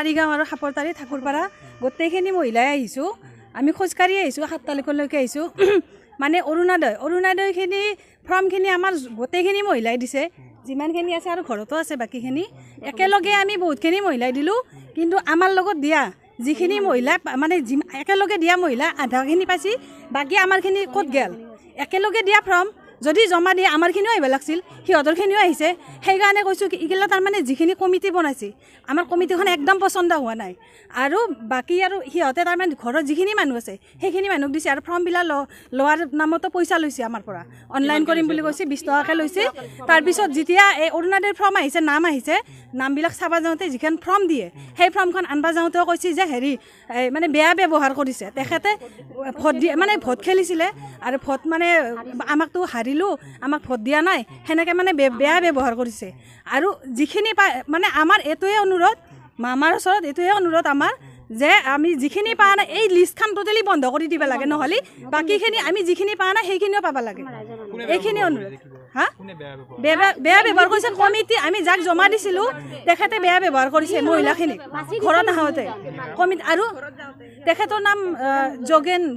তাৰিগাঁও আৰু সাপৰতাৰী ঠাকুৰপাৰা গোটেইখিনি মহিলাই আহিছোঁ আমি খোজকাঢ়ি আহিছোঁ 7 তাৰিখলৈকে আহিছোঁ মানে অৰুণোদয়খিনি ফৰ্মখিনি আমাৰ গোটেইখিনি মহিলাই দিছে যিমানখিনি আছে আৰু ঘৰতো আছে বাকীখিনি একেলগে আমি বহুতখিনি মহিলাই দিলোঁ কিন্তু আমাৰ লগত দিয়া যিখিনি মহিলা মানে একেলগে দিয়া মহিলা আধাখিনি পাইছি বাকী আমাৰখিনি ক'ত গেল একেলগে দিয়া ফৰ্ম যদি জমা দিয়ে আমাৰখিনিও আহিব লাগিছিল সিহঁতৰখিনিও আহিছে সেইকাৰণে কৈছোঁ এইগিলা তাৰমানে যিখিনি কমিটি বনাইছে আমাৰ কমিটিখন একদম পচন্দ হোৱা নাই আৰু বাকী আৰু সিহঁতে তাৰমানে ঘৰত যিখিনি মানুহ আছে সেইখিনি মানুহক দিছে আৰু ফৰ্মবিলাক লোৱাৰ নামতো পইচা লৈছে আমাৰ পৰা অনলাইন কৰিম বুলি কৈছে 20 টকাকৈ লৈছে তাৰপিছত যেতিয়া এই অৰুণোদয়ৰ ফৰ্ম আহিছে নামবিলাক চাব যাওঁতে যিখন ফৰ্ম দিয়ে সেই ফৰ্মখন আনবা যাওঁতেও কৈছে যে হেৰি মানে বেয়া ব্যৱহাৰ কৰিছে তেখেতে ভোট দিয়ে মানে ভোট খেলিছিলে আৰু ভোট মানে আমাকতো আমাক ভোট দিয়া নাই সেনেকৈ মানে বেয়া ব্যৱহাৰ কৰিছে আৰু যিখিনি মানে আমাৰ এইটোৱে অনুৰোধ আমাৰ ওচৰত এইটোৱে অনুৰোধ আমাৰ যে আমি যিখিনি পোৱা নাই এই লিষ্টখন টোটেলি বন্ধ কৰি দিব লাগে নহ'লে বাকীখিনি আমি যিখিনি পোৱা নাই সেইখিনিও পাব লাগে এইখিনি অনুৰোধ হা বেয়া ব্যৱহাৰ কৰিছে কমিটি আমি যাক জমা দিছিলোঁ তেখেতে বেয়া ব্যৱহাৰ কৰিছে মহিলাখিনিক ঘৰত আহোঁতে কমিটি আৰু তেখেতৰ নাম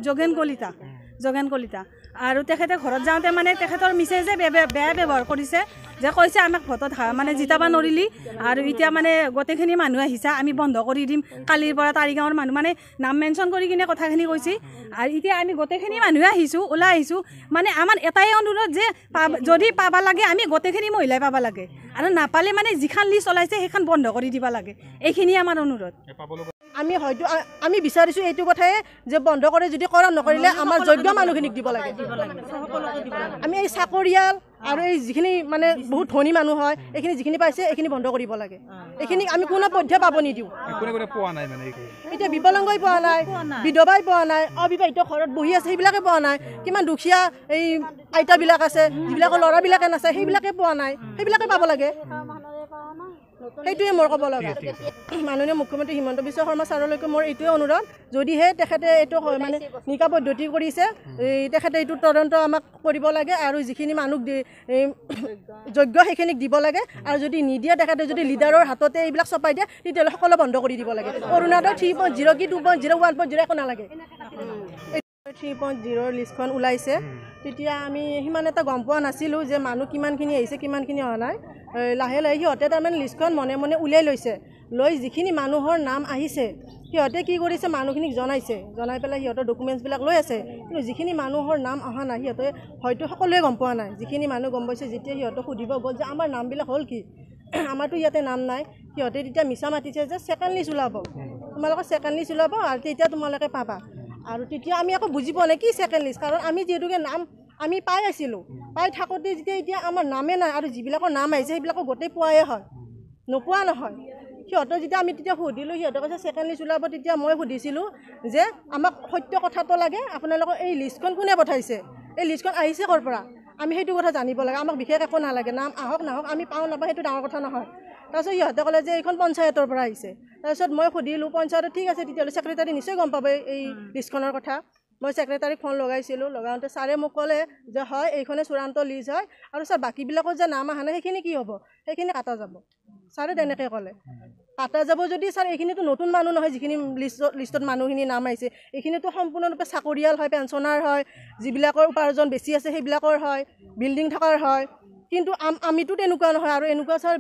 যোগেন কলিতা আৰু তেখেতে ঘৰত যাওঁতে মানে তেখেতৰ মিছেজে বেয়া ব্যৱহাৰ কৰিছে যে কৈছে আমাক ভোটত মানে জিতাব নোৱাৰিলি আৰু এতিয়া মানে গোটেইখিনি মানুহ আহিছে আমি বন্ধ কৰি দিম কালিৰ পৰা তাৰিগাঁৱৰ মানুহ মানে নাম মেনশ্যন কৰি কিনে কথাখিনি কৈছে আৰু এতিয়া আমি গোটেইখিনি মানুহে ওলাই আহিছোঁ মানে আমাৰ এটাই অনুৰোধ যে যদি পাব লাগে আমি গোটেইখিনি মহিলাই পাব লাগে আৰু নাপালে মানে যিখন লিষ্ট ওলাইছে সেইখন বন্ধ কৰি দিব লাগে এইখিনি আমাৰ অনুৰোধ আমি বিচাৰিছোঁ এইটো কথাই যে বন্ধ কৰি যদি কৰা নকৰিলে আমাৰ যোগ্য মানুহখিনিক দিব লাগে আমি এই চাকৰিয়াল আৰু এই যিখিনি মানে বহুত ধনী মানুহ হয় এইখিনি যিখিনি পাইছে এইখিনি বন্ধ কৰিব লাগে এইখিনি আমি কোনো পধ্যে পাব নিদিওঁ এতিয়া বিকলাংগই পোৱা নাই বিধৱাই পোৱা নাই অবিবাহিত ঘৰত বহি আছে সেইবিলাকে পোৱা নাই কিমান দুখীয়া এই আইতাবিলাক আছে যিবিলাকৰ ল'ৰাবিলাকে নাছে সেইবিলাকে পোৱা নাই সেইবিলাকে পাব লাগে সেইটোৱে মোৰ ক'ব লগা মাননীয় মুখ্যমন্ত্ৰী হিমন্ত বিশ্ব শৰ্মা ছাৰলৈকে মোৰ এইটোৱে অনুৰোধ যদিহে তেখেতে এইটো মানে নিকা পদ্ধতি কৰিছে তেখেতে এইটো তদন্ত আমাক কৰিব লাগে আৰু যিখিনি মানুহ যোগ্য সেইখিনিক দিব লাগে আৰু যদি নিদিয়ে তেখেতে যদি লিডাৰৰ হাততে এইবিলাক চপাই দিয়ে তেতিয়াহ'লে সকলো বন্ধ কৰি দিব লাগে অৰুণোদয় 3.0 কি 2.0 1.0 একো নালাগে 3.0 লিষ্টখন ওলাইছে তেতিয়া আমি সিমান এটা গম পোৱা নাছিলোঁ যে মানুহ কিমানখিনি আহিছে কিমানখিনি অহা নাই লাহে লাহে সিহঁতে তাৰমানে লিষ্টখন মনে মনে উলিয়াই লৈছে লৈ যিখিনি মানুহৰ নাম আহিছে সিহঁতে কি কৰিছে মানুহখিনিক জনাই পেলাই সিহঁতৰ ডকুমেণ্টছবিলাক লৈ আছে কিন্তু যিখিনি মানুহৰ নাম অহা নাই সিহঁতে হয়তো সকলোৱে গম পোৱা নাই যিখিনি মানুহ গম পাইছে যেতিয়া সিহঁতক সুধিব গ'ল যে আমাৰ নামবিলাক হ'ল কি আমাৰতো ইয়াতে নাম নাই সিহঁতে তেতিয়া মিছা মাতিছে যে ছেকেণ্ড লিষ্ট ওলাব তোমালোকৰ ছেকেণ্ড লিষ্ট ওলাব আৰু তেতিয়া তোমালোকে পাবা আৰু তেতিয়া আমি আকৌ বুজি পোৱা নাই কি ছেকেণ্ড লিষ্ট কাৰণ আমি যিহেতুকে নাম আমি পাই আছিলোঁ পাই থাকোঁতে যেতিয়া এতিয়া আমাৰ নামেই নাই আৰু যিবিলাকৰ নাম আহিছে সেইবিলাকৰ গোটেই পোৱাই হয় নোপোৱা নহয় সিহঁতৰ যেতিয়া আমি তেতিয়া সুধিলোঁ সিহঁতে কৈছে ছেকেণ্ড লিষ্ট ওলাব তেতিয়া মই সুধিছিলোঁ যে আমাক সত্য কথাটো লাগে আপোনালোকৰ এই লিষ্টখন কোনে পঠাইছে এই লিষ্টখন আহিছে ক'ৰ পৰা আমি সেইটো কথা জানিব লাগে আমাক বিশেষ একো নালাগে নাম আহক নাহক আমি পাওঁ নাপাওঁ সেইটো ডাঙৰ কথা নহয় তাৰপিছত সিহঁতে ক'লে যে এইখন পঞ্চায়তৰ পৰা আহিছে তাৰপিছত মই সুধিলোঁ পঞ্চায়তত ঠিক আছে তেতিয়াহ'লে ছেক্ৰেটাৰী নিশ্চয় গম পাব এই লিষ্টখনৰ কথা মই ছেক্ৰেটাৰীক ফোন লগাইছিলোঁ লগাওঁতে ছাৰে মোক ক'লে যে হয় এইখনে চূড়ান্ত লিষ্ট হয় আৰু ছাৰ বাকীবিলাকৰ যে নাম অহা নাই সেইখিনি কি হ'ব সেইখিনি কাটা যাব ছাৰে তেনেকৈ ক'লে কাটা যাব যদি ছাৰ এইখিনিতো নতুন মানুহ নহয় যিখিনি লিষ্টত মানুহখিনি নাম আহিছে এইখিনিতো সম্পূৰ্ণৰূপে চাকৰিয়াল হয় পেঞ্চনাৰ হয় যিবিলাকৰ উপাৰ্জন বেছি আছে সেইবিলাকৰ হয় বিল্ডিং থকাৰ হয় কিন্তু আমিতো তেনেকুৱা নহয় আৰু এনেকুৱা ছাৰ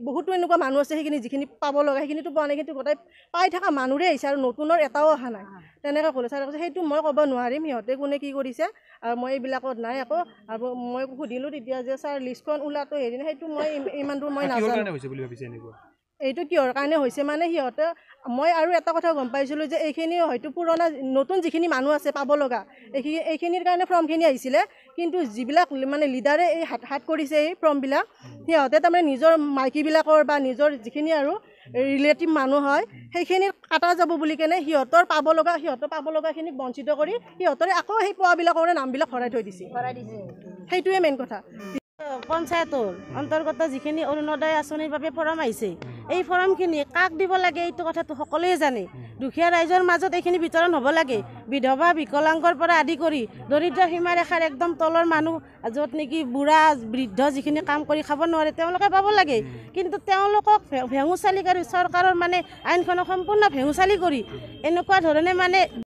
বহুতো এনেকুৱা মানুহ আছে সেইখিনি যিখিনি পাব লগা সেইখিনিতো পোৱা নাই কিন্তু গোটেই পাই থকা মানুহৰে আহিছে আৰু নতুনৰ এটাও অহা নাই তেনেকৈ ক'লে ছাৰে কৈছে সেইটো মই ক'ব নোৱাৰিম সিহঁতে কোনে কি কৰিছে আৰু মই এইবিলাকত নাই আকৌ আৰু মই সুধিলোঁ তেতিয়া যে ছাৰ লিষ্টখন ওলাটো হেৰি নাই সেইটো মই ইমান দূৰ মই নাজানো এইটো কিহৰ কাৰণে হৈছে মানে সিহঁতে মই আৰু এটা কথা গম পাইছিলোঁ যে এইখিনি হয়তো পুৰণা নতুন যিখিনি মানুহ আছে পাব লগা এইখিনিৰ কাৰণে ফৰ্মখিনি আহিছিলে কিন্তু যিবিলাক মানে লিডাৰে এই হাত কৰিছে এই ফৰ্মবিলাক সিহঁতে তাৰমানে নিজৰ মাইকীবিলাকৰ বা নিজৰ যিখিনি আৰু ৰিলেটিভ মানুহ হয় সেইখিনিৰ কাটা যাব বুলি কেনে সিহঁতৰ পাব লগাখিনিক বঞ্চিত কৰি সিহঁতৰে আকৌ সেই পোৱাবিলাকৰ নামবিলাক ভৰাই থৈ দিছে সেইটোৱে মেইন কথা পঞ্চায়তৰ অন্তৰ্গত যিখিনি অৰুণোদয় আঁচনিৰ বাবে ফৰ্ম আহিছে এই ফৰ্মখিনি কাক দিব লাগে এইটো কথাটো সকলোৱে জানে দুখীয়া ৰাইজৰ মাজত এইখিনি বিতৰণ হ'ব লাগে বিধৱা বিকলাংগৰ পৰা আদি কৰি দৰিদ্ৰ সীমাৰেখাৰ একদম তলৰ মানুহ য'ত নেকি বুঢ়া বৃদ্ধ যিখিনি কাম কৰি খাব নোৱাৰে তেওঁলোকে পাব লাগে কিন্তু তেওঁলোকক ভেঙুচালি কৰি চৰকাৰৰ মানে আইনখনক সম্পূৰ্ণ ভেঙুচালি কৰি এনেকুৱা ধৰণে মানে